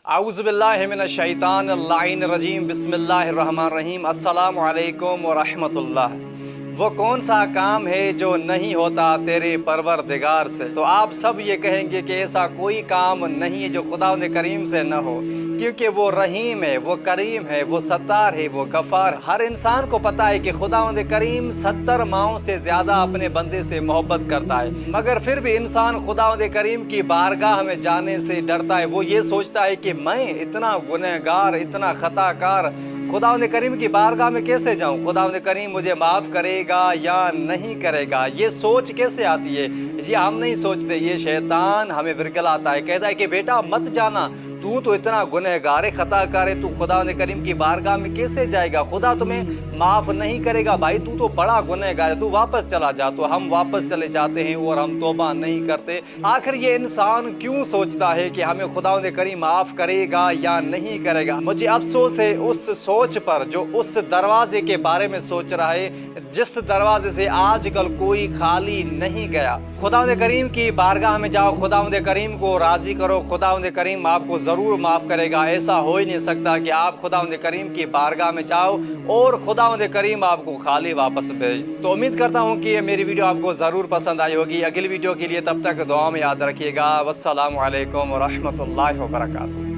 आऊज़ुबिल्लाहिमिनश्शैतानिर्रजीम बिस्मिल्लाहिर्रहमानिर्रहीम अस्सलामु अलैकुम व रहमतुल्लाह। वो कौन सा काम है जो नहीं होता तेरे परवरदिगार से। तो आप सब ये कहेंगे कि ऐसा कोई काम नहीं है जो खुदावंद करीम से न हो, क्योंकि वो रहीम है, वो करीम है, वो सत्तार है, वो गफ़ार। हर इंसान को पता है कि खुदावंद करीम 70 माओं से ज़्यादा अपने बंदे से मोहब्बत करता है, मगर फिर भी इंसान खुदावंद करीम की बारगाह में जाने से डरता है। वो ये सोचता है कि मैं इतना गुनहगार, इतना खताकार, खुदावंद करीम की बारगाह में कैसे जाऊं? खुदावंद करीम मुझे माफ़ करेगा या नहीं करेगा? ये सोच कैसे आती है? ये हम नहीं सोचते, ये शैतान हमें विरगलाता है, कहता है कि बेटा मत जाना, तू तो इतना गुनहगार है, खताकार है, तू खुदावंद करीम की बारगाह में कैसे जाएगा? खुदा तुम्हें माफ़ नहीं करेगा, भाई तू तो बड़ा गुनहगार है, तू वापस चला जा। तो हम वापस चले जाते हैं और हम तौबा नहीं करते। आखिर ये इंसान क्यों सोचता है कि हमें खुदावंद करीम माफ़ करेगा या नहीं करेगा? मुझे अफसोस है उस सोच पर जो उस दरवाजे के बारे में सोच रहा है, जिस दरवाजे से आजकल कोई खाली नहीं गया। खुदावंद करीम की बारगाह में जाओ, खुदावंद करीम को राजी करो, खुदावंद करीम आपको ज़रूर माफ़ करेगा। ऐसा हो ही नहीं सकता कि आप खुदावंद करीम की बारगाह में जाओ और खुदावंद करीम आपको खाली वापस भेज। तो उम्मीद करता हूँ कि मेरी वीडियो आपको ज़रूर पसंद आई होगी। अगली वीडियो के लिए तब तक दुआ में याद रखिएगा। वस्सलामु अलैकुम व रहमतुल्लाहि व बरकातुहू।